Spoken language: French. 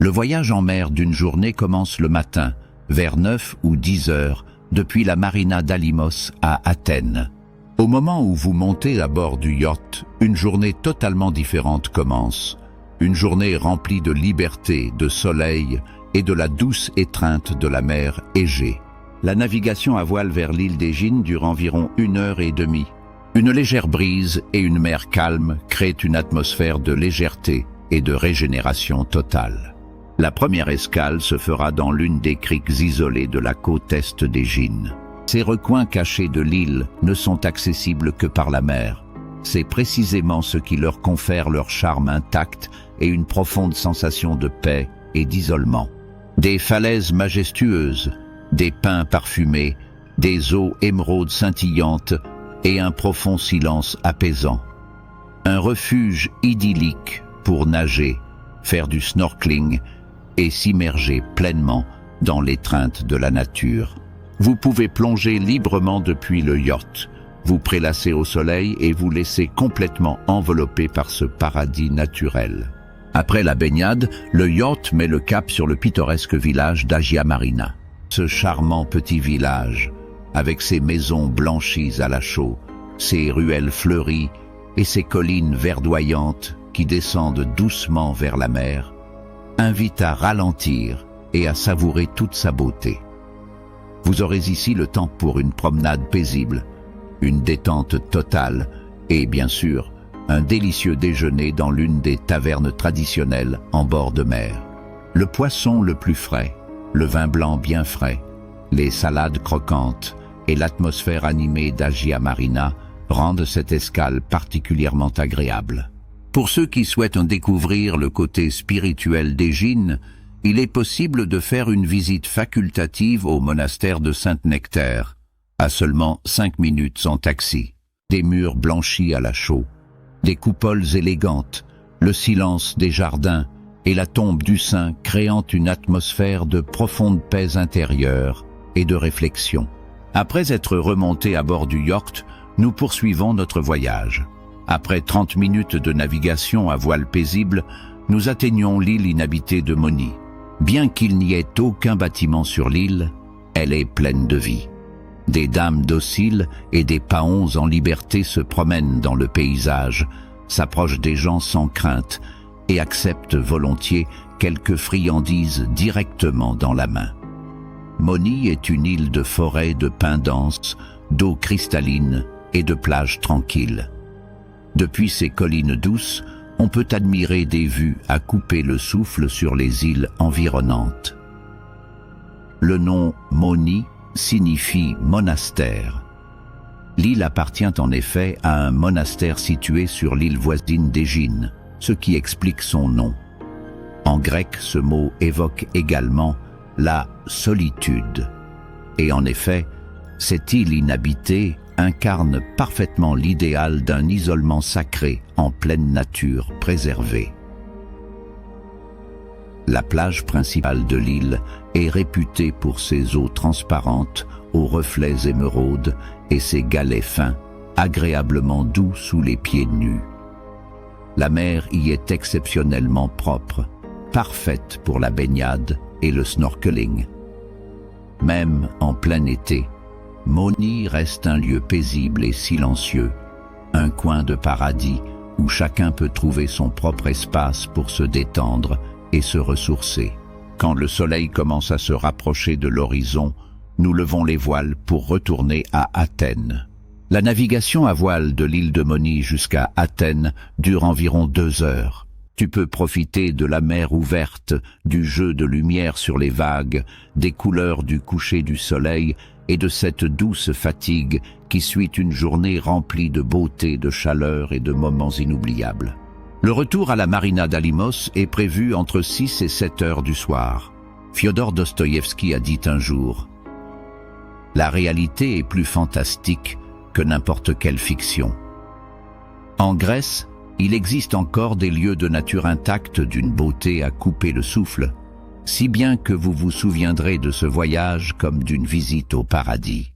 Le voyage en mer d'une journée commence le matin, vers 9 ou 10 heures, depuis la marina d'Alimos à Athènes. Au moment où vous montez à bord du yacht, une journée totalement différente commence. Une journée remplie de liberté, de soleil et de la douce étreinte de la mer Égée. La navigation à voile vers l'île d'Égine dure environ 1h30. Une légère brise et une mer calme créent une atmosphère de légèreté et de régénération totale. La première escale se fera dans l'une des criques isolées de la côte est d'Égine. Ces recoins cachés de l'île ne sont accessibles que par la mer. C'est précisément ce qui leur confère leur charme intact et une profonde sensation de paix et d'isolement. Des falaises majestueuses, des pins parfumés, des eaux émeraudes scintillantes et un profond silence apaisant. Un refuge idyllique pour nager, faire du snorkeling et s'immerger pleinement dans l'étreinte de la nature. Vous pouvez plonger librement depuis le yacht, vous prélasser au soleil et vous laisser complètement envelopper par ce paradis naturel. Après la baignade, le yacht met le cap sur le pittoresque village d'Agia Marina. Ce charmant petit village, avec ses maisons blanchies à la chaux, ses ruelles fleuries et ses collines verdoyantes qui descendent doucement vers la mer, invite à ralentir et à savourer toute sa beauté. Vous aurez ici le temps pour une promenade paisible, une détente totale et, bien sûr, un délicieux déjeuner dans l'une des tavernes traditionnelles en bord de mer. Le poisson le plus frais, le vin blanc bien frais, les salades croquantes et l'atmosphère animée d'Agia Marina rendent cette escale particulièrement agréable. Pour ceux qui souhaitent en découvrir le côté spirituel d'Égine, il est possible de faire une visite facultative au monastère de Sainte-Nectaire, à seulement 5 minutes en taxi. Des murs blanchis à la chaux, des coupoles élégantes, le silence des jardins et la tombe du saint créant une atmosphère de profonde paix intérieure et de réflexion. Après être remontés à bord du yacht, nous poursuivons notre voyage. Après 30 minutes de navigation à voile paisible, nous atteignons l'île inhabitée de Moni. Bien qu'il n'y ait aucun bâtiment sur l'île, elle est pleine de vie. Des dames dociles et des paons en liberté se promènent dans le paysage, s'approchent des gens sans crainte et acceptent volontiers quelques friandises directement dans la main. Moni est une île de forêts de pins denses, d'eau cristalline et de plages tranquilles. Depuis ces collines douces, on peut admirer des vues à couper le souffle sur les îles environnantes. Le nom Moni signifie monastère. L'île appartient en effet à un monastère situé sur l'île voisine d'Égine, ce qui explique son nom. En grec, ce mot évoque également la solitude. Et en effet, cette île inhabitée incarne parfaitement l'idéal d'un isolement sacré en pleine nature préservée. La plage principale de l'île est réputée pour ses eaux transparentes aux reflets émeraudes et ses galets fins, agréablement doux sous les pieds nus. La mer y est exceptionnellement propre, parfaite pour la baignade et le snorkeling. Même en plein été, Moni reste un lieu paisible et silencieux, un coin de paradis où chacun peut trouver son propre espace pour se détendre et se ressourcer. Quand le soleil commence à se rapprocher de l'horizon, nous levons les voiles pour retourner à Athènes. La navigation à voile de l'île de Moni jusqu'à Athènes dure environ 2 heures. Tu peux profiter de la mer ouverte, du jeu de lumière sur les vagues, des couleurs du coucher du soleil et de cette douce fatigue qui suit une journée remplie de beauté, de chaleur et de moments inoubliables. Le retour à la marina d'Alimos est prévu entre 6 et 7 heures du soir. Fyodor Dostoïevski a dit un jour « La réalité est plus fantastique que n'importe quelle fiction. » En Grèce, il existe encore des lieux de nature intacte d'une beauté à couper le souffle, si bien que vous vous souviendrez de ce voyage comme d'une visite au paradis.